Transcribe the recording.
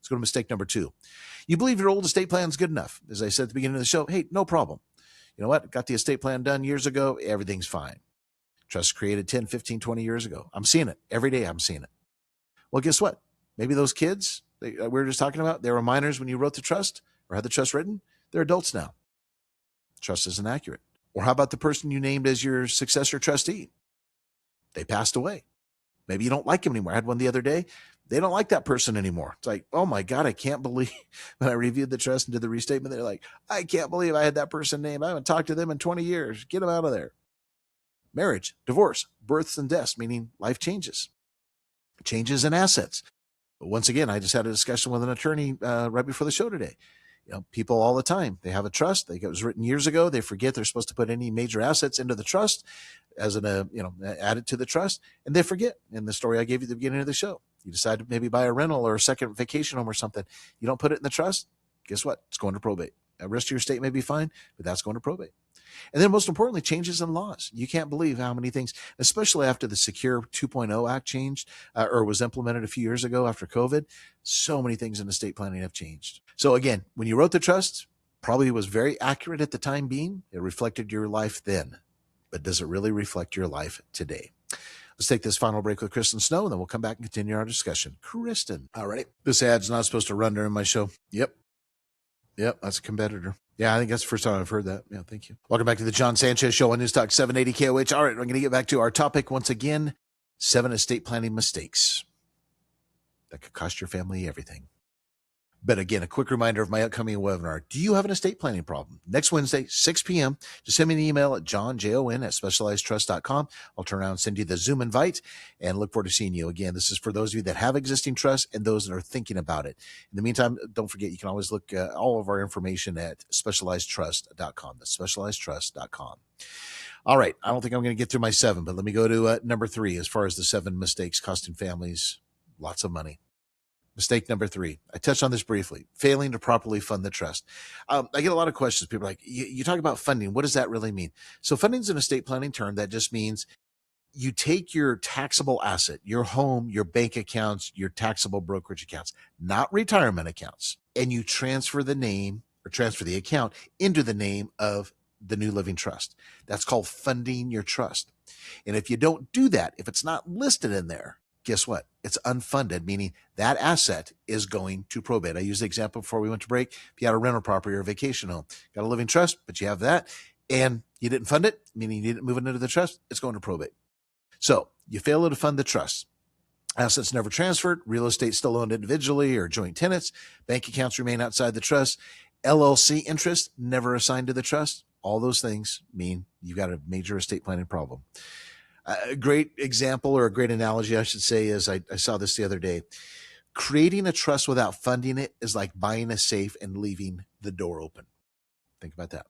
Let's go to mistake number 2. You believe your old estate plan is good enough. As I said at the beginning of the show, hey, no problem. You know what? Got the estate plan done years ago. Everything's fine. Trust created 10, 15, 20 years ago. I'm seeing it. Every day I'm seeing it. Well, guess what? Maybe those kids we were just talking about, they were minors when you wrote the trust or had the trust written. They're adults now. Trust isn't accurate. Or how about the person you named as your successor trustee? They passed away. Maybe you don't like them anymore. I had one the other day. They don't like that person anymore. It's like, oh my God, I can't believe when I reviewed the trust and did the restatement, they're like, I can't believe I had that person named. I haven't talked to them in 20 years. Get them out of there. Marriage, divorce, births and deaths, meaning life changes. Changes in assets. Once again, I just had a discussion with an attorney right before the show today. People all the time, they have a trust. It was written years ago. They forget they're supposed to put any major assets into the trust as added to the trust, and they forget. In the story I gave you at the beginning of the show, you decide to maybe buy a rental or a second vacation home or something. You don't put it in the trust. Guess what? It's going to probate. The rest of your estate may be fine, but that's going to probate. And then most importantly, changes in laws. You can't believe how many things, especially after the Secure 2.0 Act changed or was implemented a few years ago after COVID, so many things in estate planning have changed. So again, when you wrote the trust, probably was very accurate at the time being. It reflected your life then, but does it really reflect your life today? Let's take this final break with Kristen Snow, and then we'll come back and continue our discussion. Kristen. All right. This ad's not supposed to run during my show. Yep, that's a competitor. Yeah, I think that's the first time I've heard that. Yeah, thank you. Welcome back to the John Sanchez Show on News Talk 780 KOH. All right, we're going to get back to our topic once again, 7 estate planning mistakes that could cost your family everything. But again, a quick reminder of my upcoming webinar. Do you have an estate planning problem? Next Wednesday, 6 p.m., just send me an email at johnjon@specializedtrust.com. I'll turn around and send you the Zoom invite and look forward to seeing you. Again, this is for those of you that have existing trusts and those that are thinking about it. In the meantime, don't forget, you can always look all of our information at specializedtrust.com. That's specializedtrust.com. All right. I don't think I'm going to get through my 7, but let me go to number 3 as far as the 7 mistakes costing families lots of money. Mistake number 3. I touched on this briefly. Failing to properly fund the trust. I get a lot of questions. People are like, you talk about funding. What does that really mean? So funding is an estate planning term that just means you take your taxable asset, your home, your bank accounts, your taxable brokerage accounts, not retirement accounts, and you transfer the name or transfer the account into the name of the new living trust. That's called funding your trust. And if you don't do that, if it's not listed in there, guess what? It's unfunded, meaning that asset is going to probate. I used the example before we went to break. If you had a rental property or a vacation home, got a living trust, but you have that and you didn't fund it, meaning you didn't move it into the trust, it's going to probate. So you fail to fund the trust. Assets never transferred, real estate still owned individually or joint tenants, bank accounts remain outside the trust, LLC interest never assigned to the trust. All those things mean you've got a major estate planning problem. A great example or a great analogy, I should say, is I saw this the other day. Creating a trust without funding it is like buying a safe and leaving the door open. Think about that.